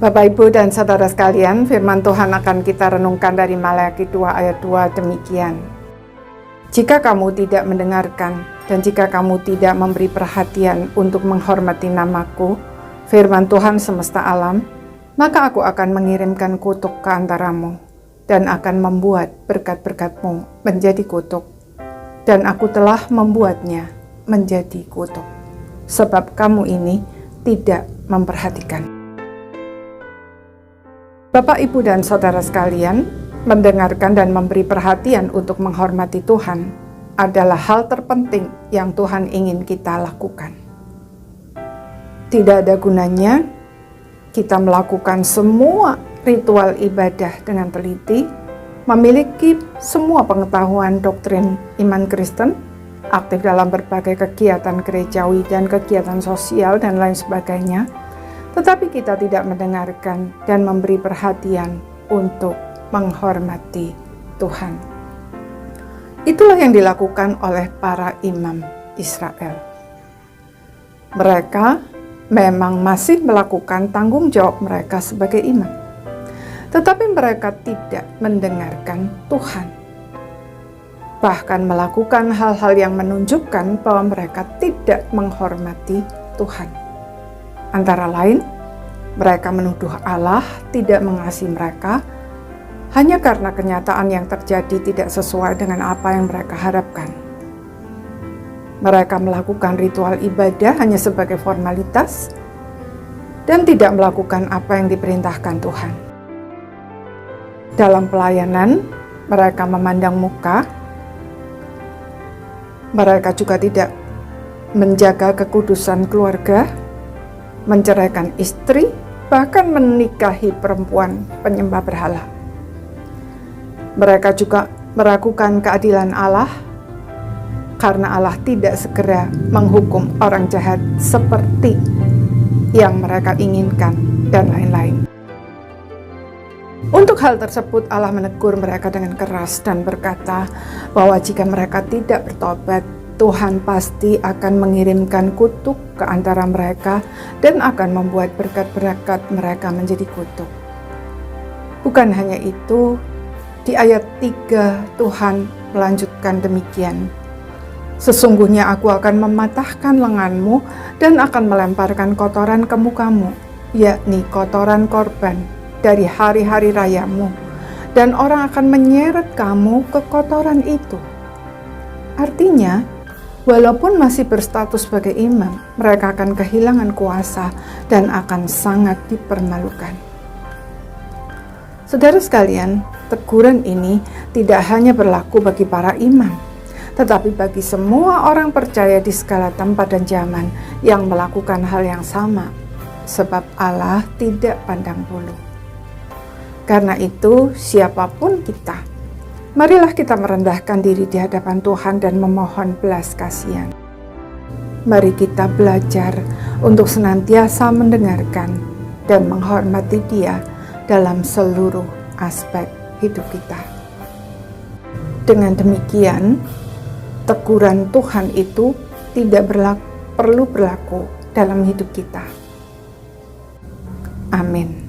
Bapak, Ibu, dan saudara sekalian, firman Tuhan akan kita renungkan dari Maleakhi 2 ayat 2 demikian. Jika kamu tidak mendengarkan dan jika kamu tidak memberi perhatian untuk menghormati namaku, firman Tuhan semesta alam, maka aku akan mengirimkan kutuk ke antaramu dan akan membuat berkat-berkatmu menjadi kutuk. Dan aku telah membuatnya menjadi kutuk, sebab kamu ini tidak memperhatikan. Bapak, Ibu, dan saudara sekalian, mendengarkan dan memberi perhatian untuk menghormati Tuhan adalah hal terpenting yang Tuhan ingin kita lakukan. Tidak ada gunanya kita melakukan semua ritual ibadah dengan teliti, memiliki semua pengetahuan doktrin iman Kristen, aktif dalam berbagai kegiatan gerejawi dan kegiatan sosial dan lain sebagainya, tetapi kita tidak mendengarkan dan memberi perhatian untuk menghormati Tuhan. Itulah yang dilakukan oleh para imam Israel. Mereka memang masih melakukan tanggung jawab mereka sebagai imam, tetapi mereka tidak mendengarkan Tuhan. Bahkan melakukan hal-hal yang menunjukkan bahwa mereka tidak menghormati Tuhan. Antara lain, mereka menuduh Allah tidak mengasihi mereka hanya karena kenyataan yang terjadi tidak sesuai dengan apa yang mereka harapkan. Mereka melakukan ritual ibadah hanya sebagai formalitas dan tidak melakukan apa yang diperintahkan Tuhan. Dalam pelayanan, mereka memandang muka. Mereka juga tidak menjaga kekudusan keluarga, menceraikan istri, bahkan menikahi perempuan penyembah berhala. Mereka juga meragukan keadilan Allah karena Allah tidak segera menghukum orang jahat seperti yang mereka inginkan dan lain-lain. Untuk hal tersebut Allah menegur mereka dengan keras dan berkata bahwa jika mereka tidak bertobat, Tuhan pasti akan mengirimkan kutuk ke antara mereka dan akan membuat berkat-berkat mereka menjadi kutuk. Bukan hanya itu, di ayat 3 Tuhan melanjutkan demikian. Sesungguhnya aku akan mematahkan lenganmu dan akan melemparkan kotoran ke mukamu, yakni kotoran korban dari hari-hari rayamu, dan orang akan menyeret kamu ke kotoran itu. Artinya, walaupun masih berstatus sebagai imam, mereka akan kehilangan kuasa dan akan sangat dipermalukan. Saudara sekalian, teguran ini tidak hanya berlaku bagi para imam, tetapi bagi semua orang percaya di segala tempat dan zaman yang melakukan hal yang sama, sebab Allah tidak pandang bulu. Karena itu, siapapun kita, marilah kita merendahkan diri di hadapan Tuhan dan memohon belas kasihan. Mari kita belajar untuk senantiasa mendengarkan dan menghormati Dia dalam seluruh aspek hidup kita. Dengan demikian, teguran Tuhan itu tidak perlu berlaku dalam hidup kita. Amin.